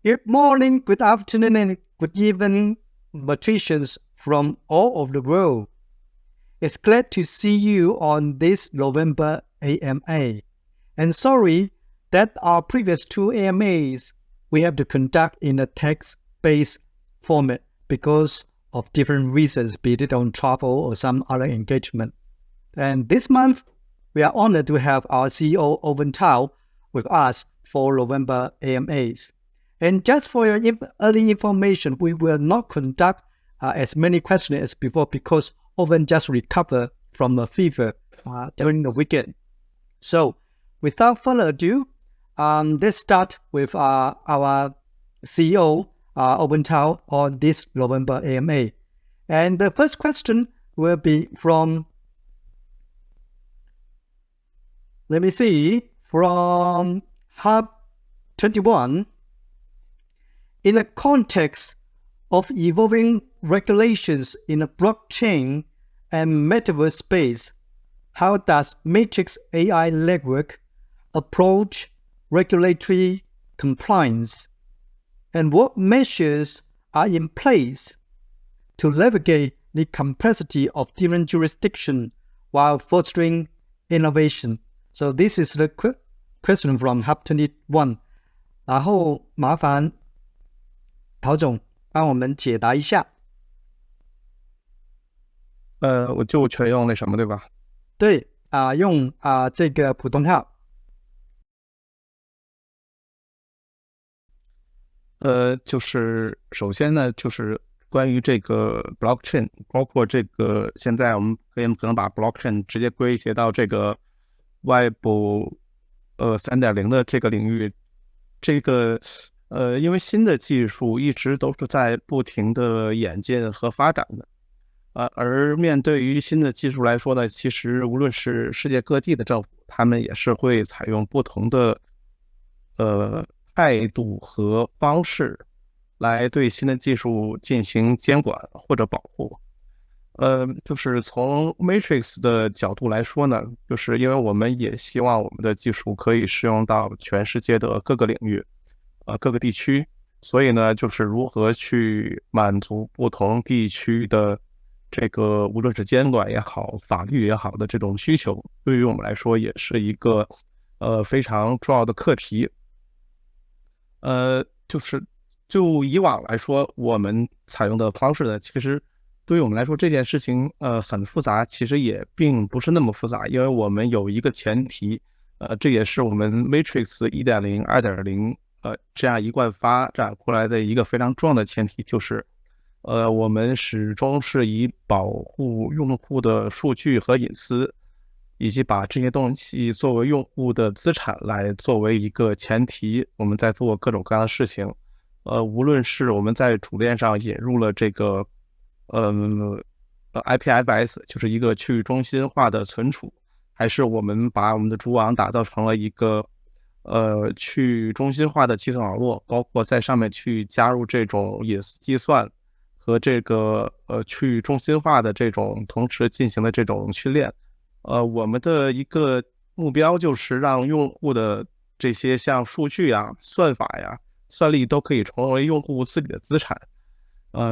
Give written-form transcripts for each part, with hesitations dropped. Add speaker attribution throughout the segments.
Speaker 1: Good morning, good afternoon, and good evening, matricians from all over the world. It's glad to see you on this November AMA. And sorry that our previous two AMAs we have to conduct in a text-based format because of different reasons, be it on travel or some other engagement. And this month, we are honored to have our CEO, Owen Tao, with us for November AMAs. And just for your early information, we will not conduct as many questions as before because Owen just recovered from a fever during the weekend. So without further ado, let's start with our CEO, Owen Tao, on this November AMA. And the first question will be from, from Hub 21. In the context of evolving regulations in the blockchain and metaverse space, how does Matrix AI Network approach regulatory compliance? And what measures are in place to navigate the complexity of different jurisdictions while fostering innovation? So this is the question from Hub 21. 然后麻烦陶总帮我们解答一下。
Speaker 2: 我就全用那什么对吧？
Speaker 1: 对用这个普通话。
Speaker 2: 就是首先呢，就是关于这个 blockchain， 包括这个现在我们可能把 blockchain 直接归结到这个 Web 3.0 的这个领域。这个因为新的技术一直都是在不停的演进和发展的，而面对于新的技术来说呢，其实无论是世界各地的政府，他们也是会采用不同的态度和方式来对新的技术进行监管或者保护。就是从 Matrix 的角度来说呢，就是因为我们也希望我们的技术可以适用到全世界的各个领域，各个地区，所以呢，就是如何去满足不同地区的这个无论是监管也好、法律也好的这种需求，对于我们来说也是一个非常重要的课题。就以往来说，我们采用的方式呢，其实对于我们来说这件事情很复杂，其实也并不是那么复杂，因为我们有一个前提，这也是我们 Matrix 1.0、2.0这样一贯发展过来的一个非常重要的前提，就是我们始终是以保护用户的数据和隐私，以及把这些东西作为用户的资产来作为一个前提，我们在做各种各样的事情。无论是我们在主链上引入了这个IPFS， 就是一个去中心化的存储，还是我们把我们的主网打造成了一个去中心化的计算网络，包括在上面去加入这种隐私计算和这个去中心化的这种同时进行的这种训练。我们的一个目标就是让用户的这些像数据呀、算法呀、算力都可以成为用户自己的资产。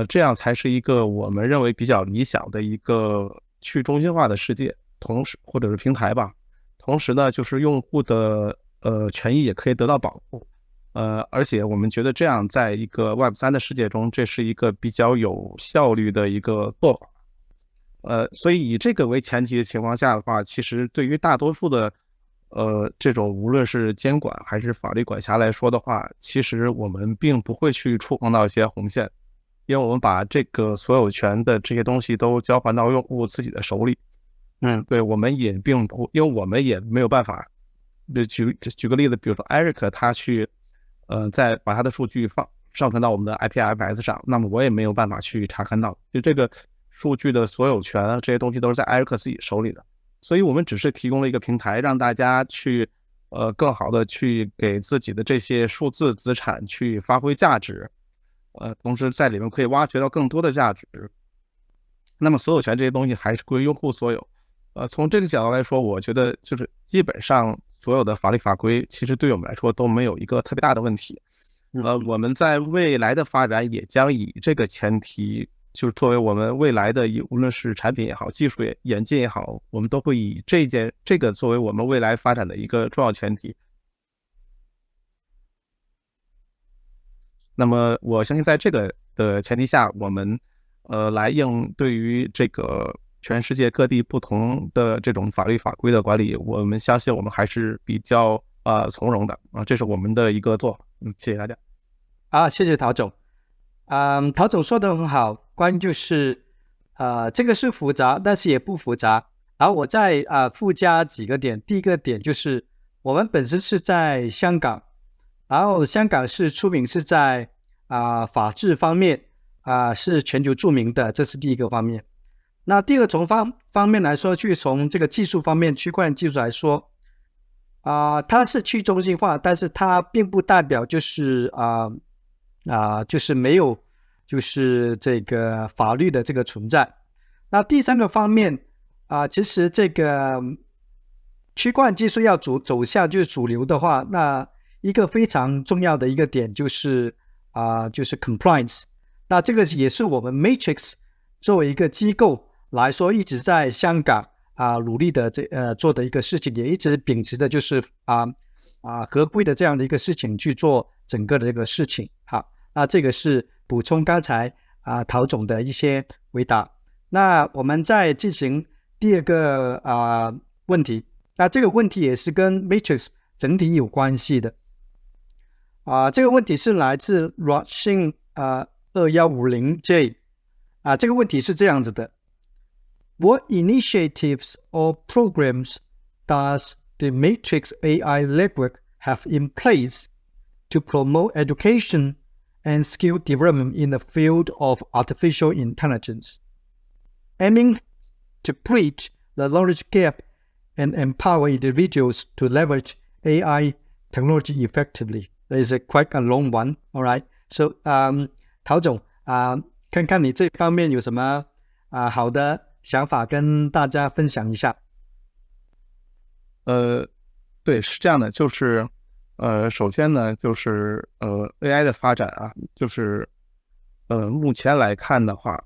Speaker 2: 这样才是一个我们认为比较理想的一个去中心化的世界，同时或者是平台吧。同时呢，就是用户的权益也可以得到保护。而且我们觉得这样在一个 Web3 的世界中，这是一个比较有效率的一个做法。所以以这个为前提的情况下的话，其实对于大多数的这种无论是监管还是法律管辖来说的话，其实我们并不会去触碰到一些红线，因为我们把这个所有权的这些东西都交还到用户自己的手里。对，我们也并不，因为我们也没有办法。举个例子，比如说 Eric 他去再把他的数据上传到我们的 IPFS 上，那么我也没有办法去查看到，就这个数据的所有权这些东西都是在 Eric 自己手里的。所以我们只是提供了一个平台，让大家去更好的去给自己的这些数字资产去发挥价值，同时在里面可以挖掘到更多的价值。那么所有权这些东西还是归用户所有。从这个角度来说，我觉得就是基本上所有的法律法规其实对我们来说都没有一个特别大的问题。我们在未来的发展也将以这个前提，就是作为我们未来的无论是产品也好，技术演进也好，我们都会以这个作为我们未来发展的一个重要前提。那么我相信在这个的前提下，我们来应对于这个全世界各地不同的这种法律法规的管理，我们相信我们还是比较从容的这是我们的一个做法。谢谢大家。
Speaker 1: 谢谢陶总。陶总说的很好，关于就是这个是复杂，但是也不复杂。然后我再附加几个点。第一个点就是我们本身是在香港，然后香港是出名是在法治方面是全球著名的，这是第一个方面。那第二个从方面来说，去从这个技术方面，区块链技术来说，它是去中心化，但是它并不代表就是就是没有就是这个法律的这个存在。那第三个方面其实这个区块链技术要走向就是主流的话，那一个非常重要的一个点就是就是 compliance。那这个也是我们 Matrix 作为一个机构来说，一直在香港努力的做的一个事情，也一直秉持的就是合规的这样的一个事情去做整个的这个事情。好，那这个是补充刚才陶总的一些回答。那我们再进行第二个问题。那这个问题也是跟 Matrix 整体有关系的。这个问题是来自 Rushing 2150J 这个问题是这样子的。What initiatives or programs does the Matrix AI Network have in place to promote education and skill development in the field of artificial intelligence, aiming to bridge the knowledge gap and empower individuals to leverage AI technology effectively? That is quite a long one. All right. So, 陶总看看你这方面有什么好的想法跟大家分享一下。
Speaker 2: 对，是这样的，就是首先呢，就是AI 的发展就是目前来看的话，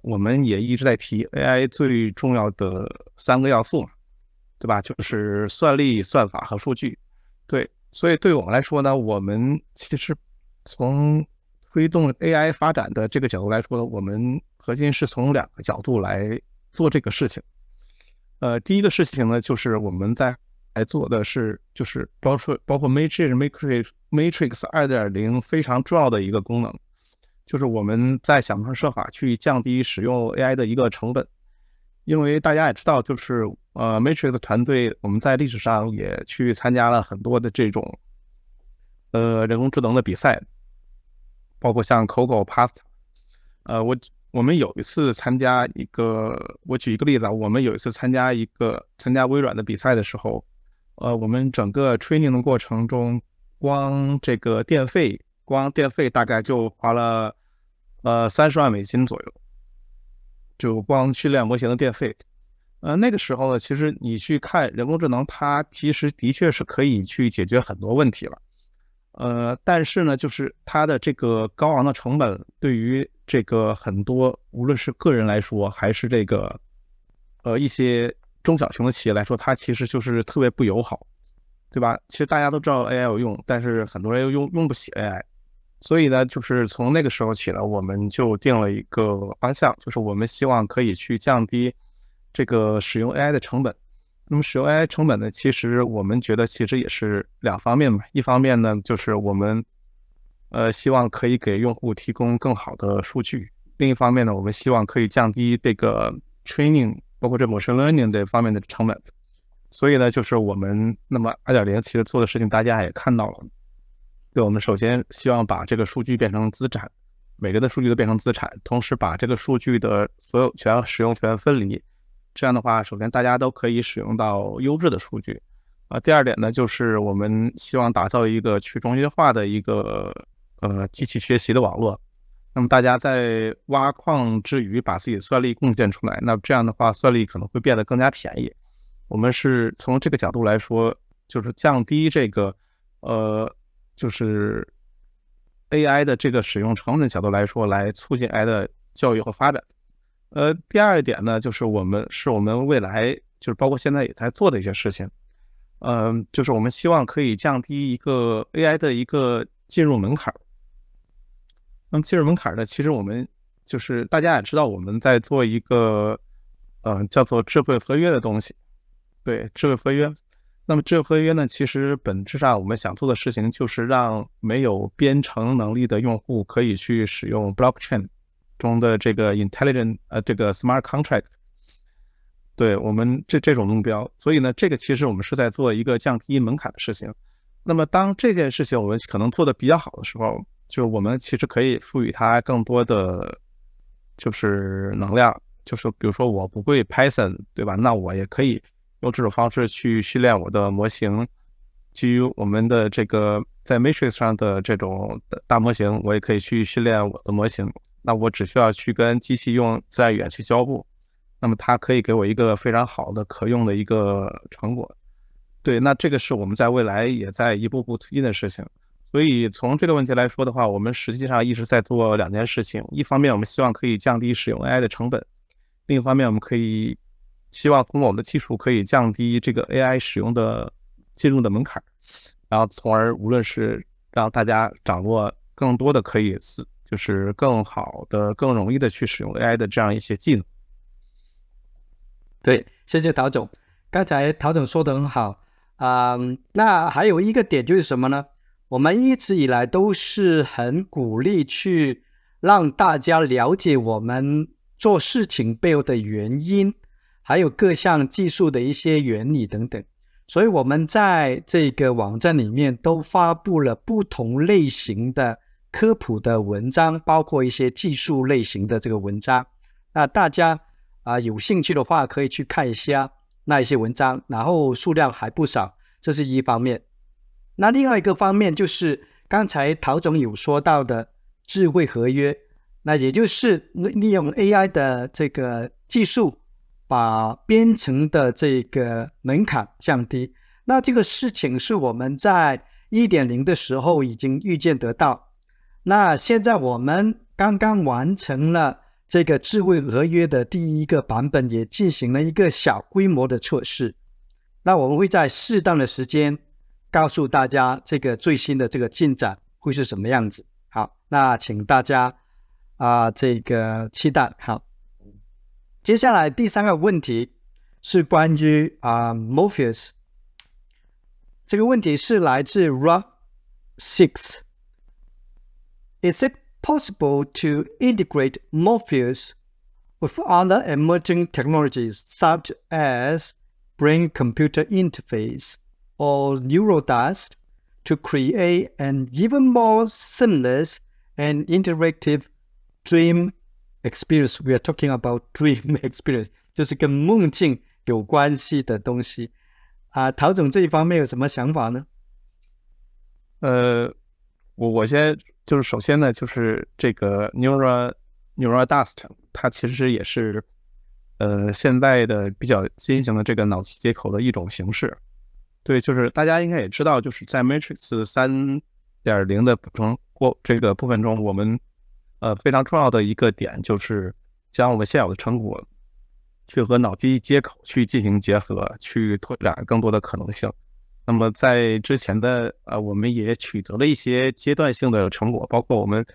Speaker 2: 我们也一直在提 AI 最重要的3个要素嘛，对吧？就是算力、算法和数据。对，所以对我们来说呢，我们其实从推动 AI 发展的这个角度来说，我们核心是从2个角度来做这个事情。第一个事情呢，就是我们在做的是，就是包括 Matrix 2.0 非常重要的一个功能，就是我们在想方设法去降低使用 AI 的一个成本。因为大家也知道，就是Matrix 团队我们在历史上也去参加了很多的这种人工智能的比赛，包括像 CocoaPasta。我们有一次参加一个，我举一个例子我们有一次参加微软的比赛的时候，我们整个 training 的过程中，光电费大概就花了30万美金左右，就光训练模型的电费。那个时候呢，其实你去看人工智能，它其实的确是可以去解决很多问题了。但是呢，就是它的这个高昂的成本，对于这个很多无论是个人来说，还是这个一些中小型的企业来说，它其实就是特别不友好，对吧？其实大家都知道 AI 有用，但是很多人又用不起 AI。所以呢，就是从那个时候起呢，我们就定了一个方向，就是我们希望可以去降低这个使用 AI 的成本。那么使用 AI 成本呢，其实我们觉得其实也是2方面嘛。一方面呢，就是我们希望可以给用户提供更好的数据；另一方面呢，我们希望可以降低这个 training 包括这 machine learning 这方面的成本。所以呢，就是我们那么 2.0 其实做的事情大家也看到了。对，我们首先希望把这个数据变成资产，每个的数据都变成资产，同时把这个数据的所有权使用权分离。这样的话，首先大家都可以使用到优质的数据。第二点呢，就是我们希望打造一个去中心化的一个机器学习的网络。那么大家在挖矿之余，把自己的算力贡献出来，那这样的话，算力可能会变得更加便宜。我们是从这个角度来说，就是降低这个就是 AI 的这个使用成本角度来说，来促进 AI 的教育和发展。第二点呢，就是我们未来就是包括现在也在做的一些事情。就是我们希望可以降低一个 AI 的一个进入门槛。那么进入门槛呢，其实我们就是大家也知道我们在做一个叫做智慧合约的东西。对，智慧合约。那么智慧合约呢，其实本质上我们想做的事情就是让没有编程能力的用户可以去使用 blockchain 中的这个 intelligent 这个 smart contract。对，我们这种目标。所以呢，这个其实我们是在做一个降低门槛的事情。那么当这件事情我们可能做的比较好的时候，就是我们其实可以赋予它更多的就是能量。就是比如说我不会 Python， 对吧？那我也可以用这种方式去训练我的模型。基于我们的这个在 Matrix 上的这种大模型，我也可以去训练我的模型。那我只需要去跟机器用自然语言去交互，那么它可以给我一个非常好的可用的一个成果。对，那这个是我们在未来也在一步步推进的事情。所以从这个问题来说的话，我们实际上一直在做两件事情。一方面我们希望可以降低使用 AI 的成本，另一方面我们希望通过我们的技术可以降低这个 AI 使用的进入的门槛，然后从而无论是让大家掌握更多的可以就是更好的更容易的去使用 AI 的这样一些技能。
Speaker 1: 对，谢谢陶总。刚才陶总说的很好。那还有一个点就是什么呢？我们一直以来都是很鼓励去让大家了解我们做事情背后的原因，还有各项技术的一些原理等等。所以我们在这个网站里面都发布了不同类型的科普的文章，包括一些技术类型的这个文章。那大家有兴趣的话可以去看一下那一些文章，然后数量还不少，这是一方面。那另外一个方面就是刚才陶总有说到的智慧合约，那也就是利用 AI 的这个技术把编程的这个门槛降低。那这个事情是我们在 1.0 的时候已经预见得到，那现在我们刚刚完成了这个智慧合约的第一个版本，也进行了一个小规模的测试。那我们会在适当的时间告诉大家这个最新的这个进展会是什么样子。好，那请大家这个期待。好，接下来第三个问题是关于Morpheus。这个问题是来自 Rock6。 Is it possible to integrate Morpheus with other emerging technologies such as brain-computer interface or neurodust to create an even more seamless and interactive dream experience? We are talking about dream experience， 就是跟梦境有关系的东西。陶总这一方面有什么想法呢？
Speaker 2: 我先就是首先呢，就是这个 neurodust 它其实也是现在的比较新型的这个脑机接口的一种形式。对，就是大家应该也知道，就是在 Matrix 3.0 的这个部分中，我们非常重要的一个点就是将我们现有的成果去和脑机接口去进行结合，去拓展更多的可能性。那么在之前的我们也取得了一些阶段性的成果，包括我们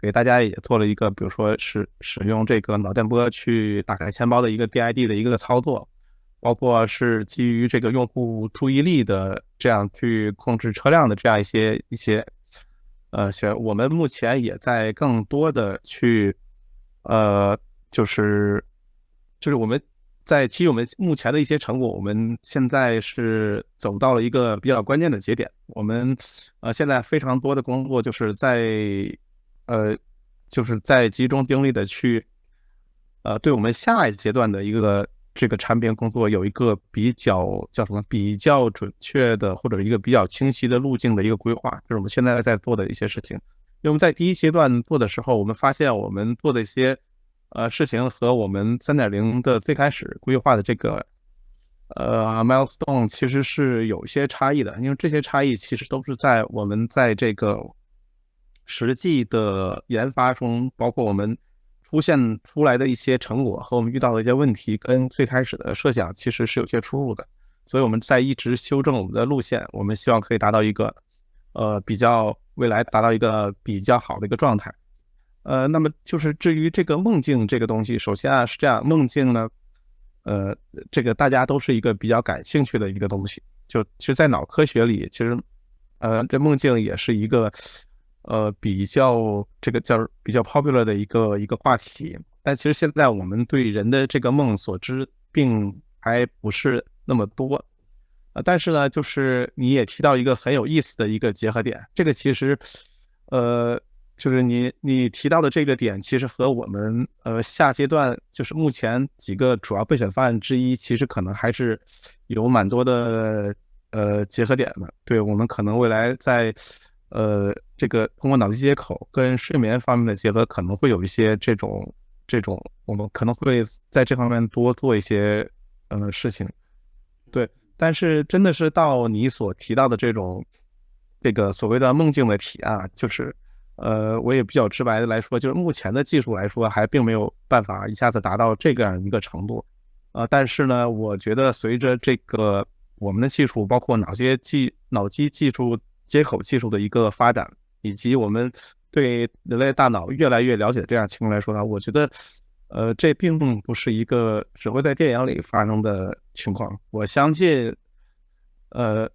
Speaker 2: 给大家也做了一个，比如说使用这个脑电波去打开钱包的一个 DID 的一个操作，包括是基于这个用户注意力的这样去控制车辆的这样一些我们目前也在更多的去就是我们在基于我们目前的一些成果，我们现在是走到了一个比较关键的节点。我们现在非常多的工作就是在集中精力的去对我们下一阶段的一个这个产品工作有一个比较准确的或者一个比较清晰的路径的一个规划，就是我们现在在做的一些事情。因为我们在第一阶段做的时候，我们发现我们做的一些事情和我们 3.0 的最开始规划的这个 milestone 其实是有一些差异的，因为这些差异其实都是在我们在这个实际的研发中，包括我们出现出来的一些成果和我们遇到的一些问题，跟最开始的设想其实是有些出入的。所以我们在一直修正我们的路线，我们希望可以达到一个未来达到一个比较好的一个状态。那么就是至于这个梦境这个东西，首先是这样，梦境呢，这个大家都是一个比较感兴趣的一个东西。就其实，在脑科学里，其实这梦境也是一个比较这个叫比较 popular 的一个话题。但其实现在我们对人的这个梦所知并还不是那么多。但是呢，就是你也提到一个很有意思的一个结合点，这个其实就是你提到的这个点，其实和我们下阶段就是目前几个主要备选方案之一，其实可能还是有蛮多的结合点的。对，我们可能未来在这个通过脑机接口跟睡眠方面的结合，可能会有一些这种我们可能会在这方面多做一些事情。对，但是真的是到你所提到的这个所谓的梦境的体验，就是我也比较直白的来说，就是目前的技术来说，还并没有办法一下子达到这样一个程度。但是呢，我觉得随着这个我们的技术，包括脑机技术接口技术的一个发展，以及我们对人类大脑越来越了解的这样情况来说呢，我觉得这并不是一个只会在电影里发生的情况。我相信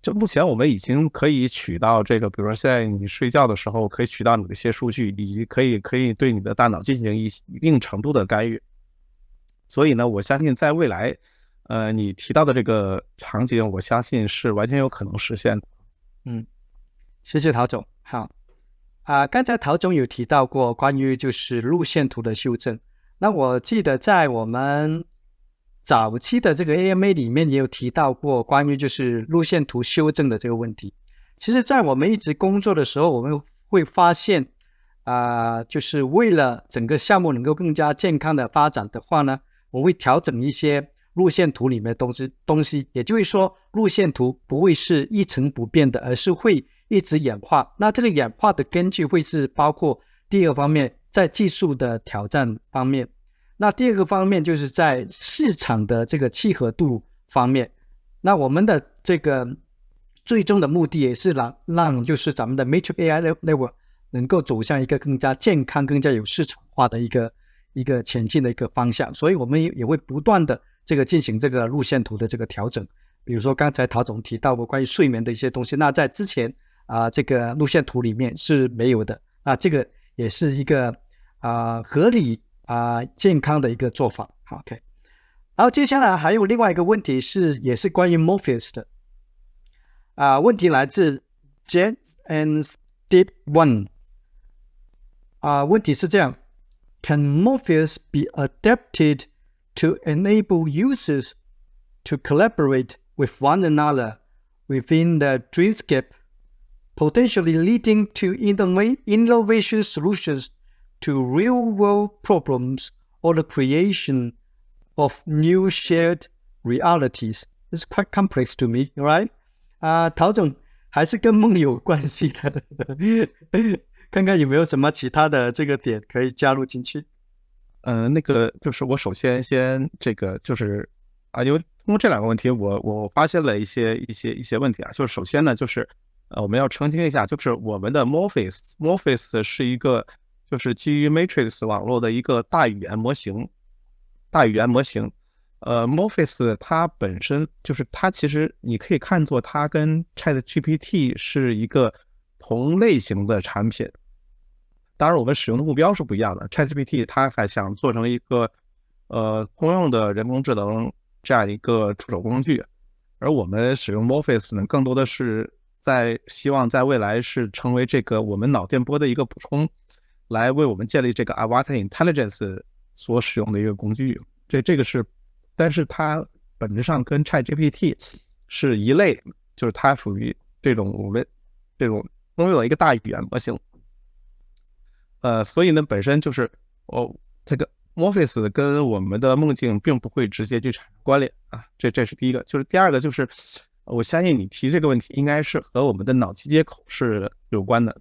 Speaker 2: 就目前我们已经可以取到这个，比如说现在你睡觉的时候可以取到你的一些数据，以及可以对你的大脑进行一定程度的干预。所以呢，我相信在未来你提到的这个场景，我相信是完全有可能实现的。
Speaker 1: 谢谢陶总。好刚才陶总有提到过关于就是路线图的修正，那我记得在我们早期的这个 AMA 里面也有提到过关于就是路线图修正的这个问题。其实在我们一直工作的时候，我们会发现就是为了整个项目能够更加健康的发展的话呢，我会调整一些路线图里面的东西，也就是说路线图不会是一成不变的，而是会一直演化。那这个演化的根据会是包括第二方面在技术的挑战方面，那第二个方面就是在市场的这个契合度方面。那我们的这个最终的目的也是让就是咱们的 Matrix AI Network 能够走向一个更加健康更加有市场化的一个前进的一个方向。所以我们也会不断的这个进行这个路线图的这个调整。比如说刚才陶总提到过关于睡眠的一些东西，那在之前这个路线图里面是没有的，那这个也是一个合理健康的一个做法。好 OK， 然后接下来还有另外一个问题也是关于 Morpheus 的问题来自 Jet and Step One。问题是这样 ：Can Morpheus be adapted to enable users to collaborate with one another within the dreamscape, potentially leading to innovation solutions to real-world problems or the creation of new shared realities? It's quite complex to me, right? 陶总还是跟梦有关系的看看有没有什么其他的这个点可以加入进去。
Speaker 2: 那个就是我首先这个就是因为通过这两个问题，我发现了一些问题就是首先呢，就是我们要澄清一下，就是我们的 Morpheus 是一个就是基于 Matrix 网络的一个大语言模型。Morpheus 它本身就是它其实你可以看作它跟 ChatGPT 是一个同类型的产品。当然我们使用的目标是不一样的， ChatGPT 它还想做成一个通用的人工智能这样一个助手工具，而我们使用 Morpheus 呢，更多的是希望在未来是成为这个我们脑电波的一个补充，来为我们建立这个 Avatar Intelligence 所使用的一个工具。这个是，但是它本质上跟 ChatGPT 是一类的，就是它属于我们这种通用的一个大语言模型。所以呢，本身就是这个 Morpheus 跟我们的梦境并不会直接去产生关联啊，这是第一个。就是第二个就是，我相信你提这个问题应该是和我们的脑机接口是有关的。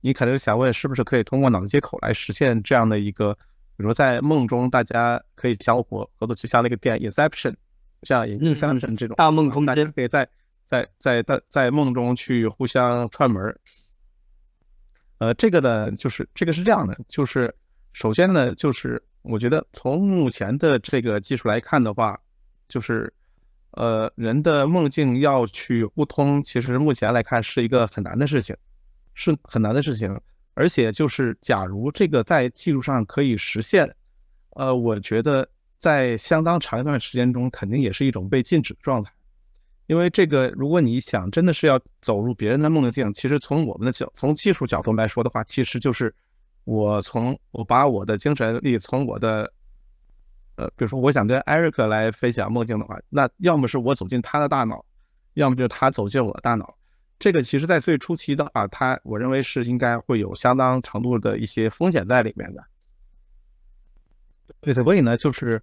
Speaker 2: 你可能想问是不是可以通过脑机接口来实现这样的一个，比如说在梦中大家可以相互合作，就像那个电影 Inception， 像 Inception 这种
Speaker 1: 大梦空间，
Speaker 2: 大家可以在梦中去互相串门。这个呢，就是这个是这样的，就是首先呢，就是我觉得从目前的这个技术来看的话，就是人的梦境要去互通，其实目前来看是一个很难的事情，是很难的事情。而且就是假如这个在技术上可以实现，我觉得在相当长一段时间中，肯定也是一种被禁止的状态。因为这个，如果你想真的是要走入别人的梦境，其实从我们的从技术角度来说的话，其实就是我把我的精神力从我的比如说我想跟 Eric 来分享梦境的话，那要么是我走进他的大脑，要么就是他走进我的大脑。这个其实在最初期的话，我认为是应该会有相当程度的一些风险在里面的。对，所以呢，就是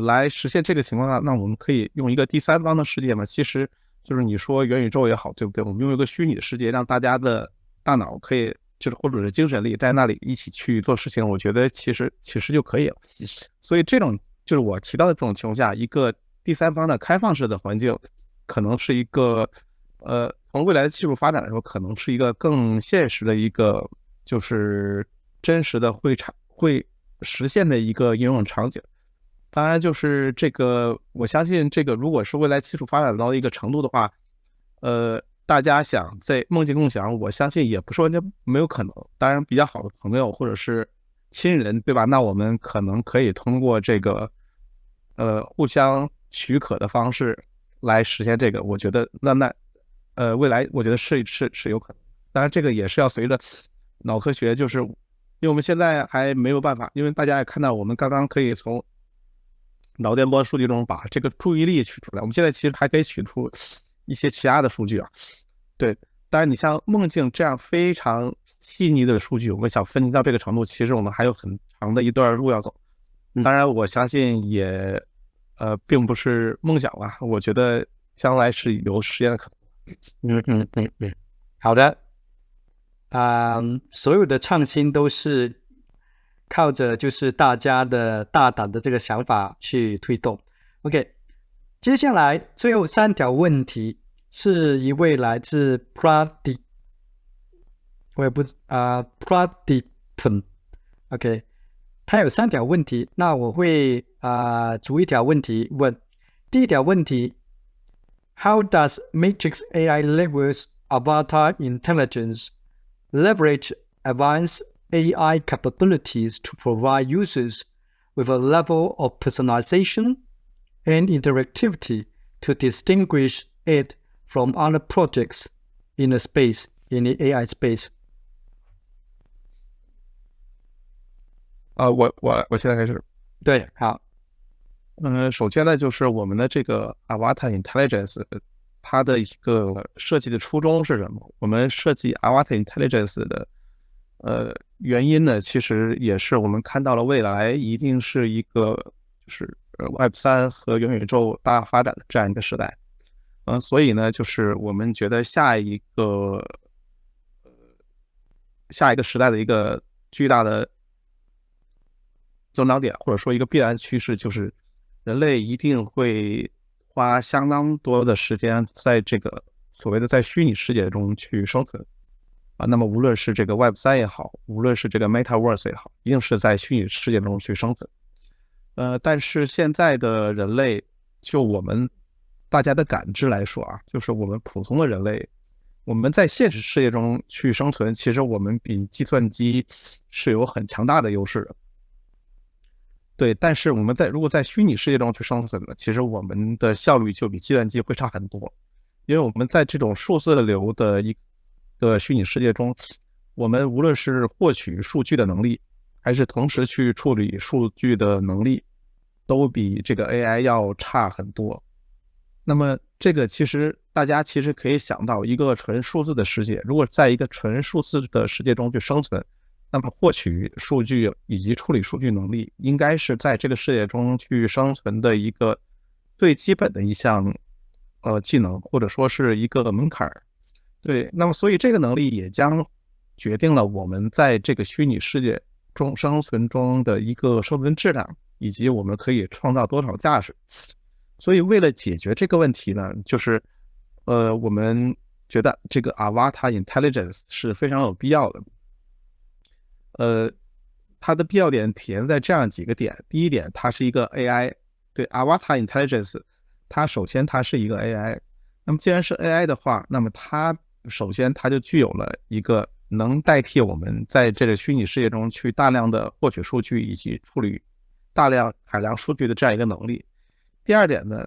Speaker 2: 来实现这个情况下，那我们可以用一个第三方的世界嘛，其实就是你说元宇宙也好，对不对？我们用一个虚拟的世界，让大家的大脑可以就是或者是精神力在那里一起去做事情，我觉得其实就可以了。所以这种就是我提到的这种情况下，一个第三方的开放式的环境，可能是一个从未来的技术发展来说，可能是一个更现实的一个就是真实的会实现的一个应用场景。当然，就是这个，我相信这个，如果是未来技术发展到一个程度的话，大家想在梦境共享，我相信也不是完全没有可能。当然，比较好的朋友或者是亲人，对吧？那我们可能可以通过这个互相许可的方式来实现这个。我觉得未来我觉得是有可能。当然，这个也是要随着脑科学，就是因为我们现在还没有办法，因为大家也看到，我们刚刚可以从脑电波数据中把这个注意力取出来，我们现在其实还可以取出一些其他的数据啊。对，当然你像梦境这样非常细腻的数据，我们想分析到这个程度，其实我们还有很长的一段路要走。当然，我相信也并不是梦想吧，我觉得将来是有实现的可能。
Speaker 1: 好的，所有的创新都是靠着就是大家的大胆的这个想法去推动。OK， 接下来最后3条问题是一位来自 Pradeep， 我也不Pradeep， OK， 他有3条问题，那我会逐一条问题问。第一条问题 ，How does Matrix AI levels avatar intelligence leverage advanced AI capabilities to provide users with a level of personalization and interactivity to distinguish it from other projects in the AI space?
Speaker 2: 我现在开始。
Speaker 1: 对，好。
Speaker 2: 首先呢，就是我们的这个 Avatar Intelligence， 它的一个设计的初衷是什么？我们设计 Avatar Intelligence 的原因呢，其实也是我们看到了未来一定是一个就是Web3 和元宇宙大发展的这样一个时代。所以呢，就是我们觉得下一个时代的一个巨大的增长点，或者说一个必然趋势，就是人类一定会花相当多的时间在这个所谓的在虚拟世界中去生存那么无论是这个 Web3 也好，无论是这个 Metaverse 也好，一定是在虚拟世界中去生存。但是现在的人类，就我们大家的感知来说就是我们普通的人类，我们在现实世界中去生存，其实我们比计算机是有很强大的优势的。对，但是我们如果在虚拟世界中去生存呢，其实我们的效率就比计算机会差很多，因为我们在这种数字流的一个虚拟世界中，我们无论是获取数据的能力，还是同时去处理数据的能力，都比这个 AI 要差很多。那么这个大家其实可以想到，一个纯数字的世界，如果在一个纯数字的世界中去生存，那么获取数据以及处理数据能力，应该是在这个世界中去生存的一个最基本的一项技能，或者说是一个门槛。对，那么所以这个能力也将决定了我们在这个虚拟世界中生存中的一个生存质量，以及我们可以创造多少价值。所以为了解决这个问题呢，就是我们觉得这个 Avatar Intelligence 是非常有必要的。它的必要点体现在这样几个点。第一点，它是一个 AI， 对 Avatar Intelligence， 它首先它是一个 AI。那么既然是 AI 的话，那么它首先它就具有了一个能代替我们在这个虚拟世界中去大量的获取数据以及处理大量海量数据的这样一个能力。第二点呢，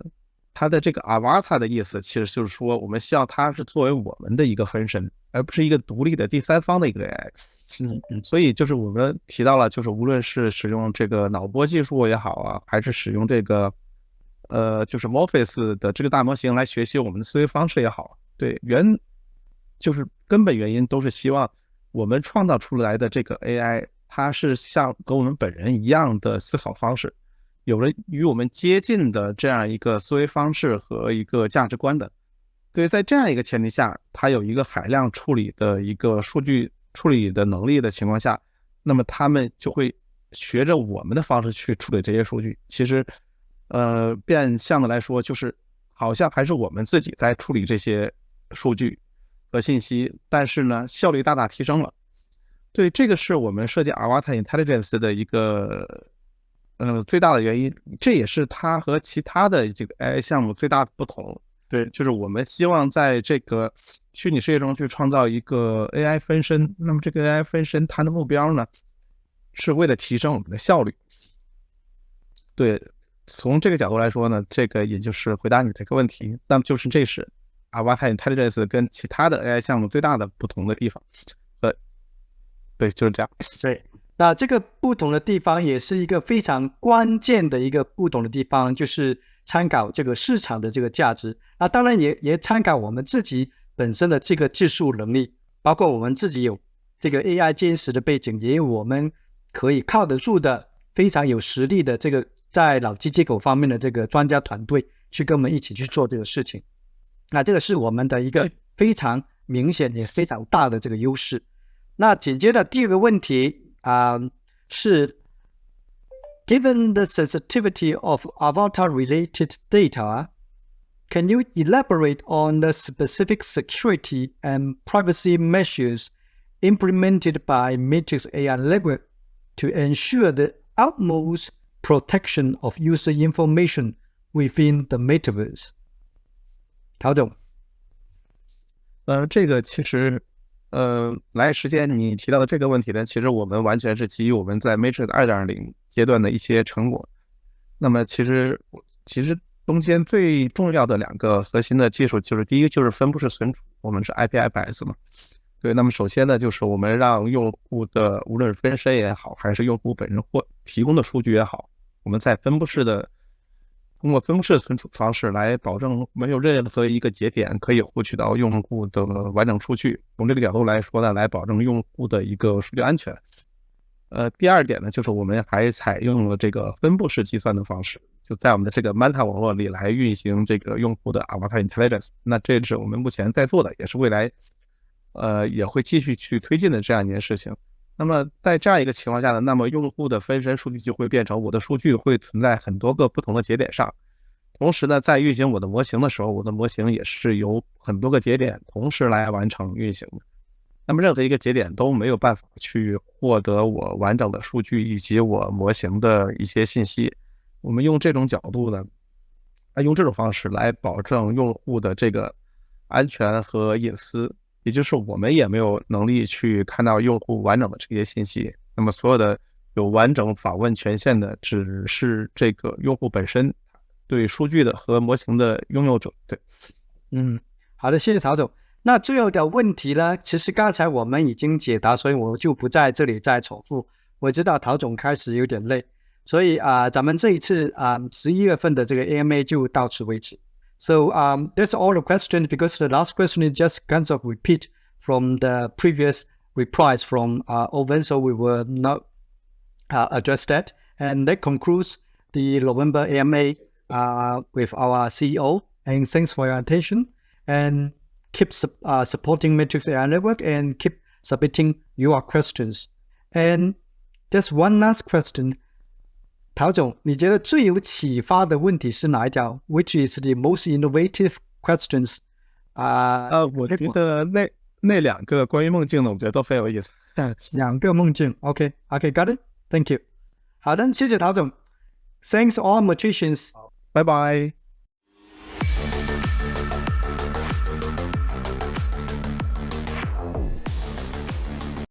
Speaker 2: 它的这个 avatar 的意思其实就是说，我们希望它是作为我们的一个分身，而不是一个独立的第三方的一个 AI。所以就是我们提到了，就是无论是使用这个脑波技术也好啊，还是使用这个就是 Morpheus 的这个大模型来学习我们的思维方式也好，对，就是根本原因都是希望我们创造出来的这个 AI， 它是像跟我们本人一样的思考方式，有了与我们接近的这样一个思维方式和一个价值观的。对，在这样一个前提下，它有一个海量处理的一个数据处理的能力的情况下，那么他们就会学着我们的方式去处理这些数据。其实变相的来说，就是好像还是我们自己在处理这些数据和信息，但是呢效率大大提升了。对，这个是我们设计 Avatar Intelligence 的一个最大的原因，这也是它和其他的这个 AI 项目最大的不同。对，就是我们希望在这个虚拟世界中去创造一个 AI 分身，那么这个 AI 分身它的目标呢，是为了提升我们的效率。对，从这个角度来说呢，这个也就是回答你这个问题，那么就是这是 Avatar Intelligence 跟其他的 AI 项目最大的不同的地方。对，就是这样。
Speaker 1: 对，那这个不同的地方也是一个非常关键的一个不同的地方，就是参考这个市场的这个价值。那当然也参考我们自己本身的这个技术能力，包括我们自己有这个 AI 坚实的背景，也有我们可以靠得住的非常有实力的这个在脑机接口方面的这个专家团队去跟我们一起去做这个事情。那这个是我们的一个非常明显也非常大的这个优势。那紧接着第二个问题是 Given the sensitivity of avatar-related data, can you elaborate on the specific security and privacy measures implemented by Matrix AI Network to ensure the utmost protection of user information within the metaverse? 陶总，
Speaker 2: 这个其实来时间你提到的这个问题呢，其实我们完全是基于我们在 Matrix 2.0 阶段的一些成果。那么其实中间最重要的两个核心的技术，就是第一个就是分布式存储，我们是 IPFS 嘛。对，那么首先呢，就是我们让用户的无论是分身也好，还是用户本人或提供的数据也好，我们在通过分布式存储方式来保证没有任何一个节点可以获取到用户的完整数据。从这个角度来说呢，来保证用户的一个数据安全。第二点呢，就是我们还采用了这个分布式计算的方式，就在我们的这个 Manta 网络里来运行这个用户的 Avatar Intelligence。那这是我们目前在做的，也是未来也会继续去推进的这样一件事情。那么在这样一个情况下呢，那么用户的分身数据就会变成我的数据会存在很多个不同的节点上，同时呢，在运行我的模型的时候，我的模型也是由很多个节点同时来完成运行的。那么任何一个节点都没有办法去获得我完整的数据以及我模型的一些信息。我们用这种角度呢，用这种方式来保证用户的这个安全和隐私，也就是我们也没有能力去看到用户完整的这些信息。那么所有的有完整访问权限的只是这个用户本身对数据的和模型的拥有者。对，
Speaker 1: 好的，谢谢陶总。那最后的问题呢，其实刚才我们已经解答，所以我就不在这里再重复。我知道陶总开始有点累，所以咱们这一次11月份的这个 AMA 就到此为止。So that's all the questions, because the last question is just kind of repeat from the previous replies from Owen, so we will not address that. And that concludes the November AMA with our CEO. And thanks for your attention. And keep supporting Matrix AI Network and keep submitting your questions. And just one last question. 陶总，你觉得最有启发的问题是哪一条 ？Which is the most innovative questions？
Speaker 2: 我觉得那2个关于梦境的，我觉得都非常有意思。
Speaker 1: 2个梦境 ，OK， got it，Thank you。好的，谢谢陶总。Thanks all magicians。
Speaker 2: 拜拜。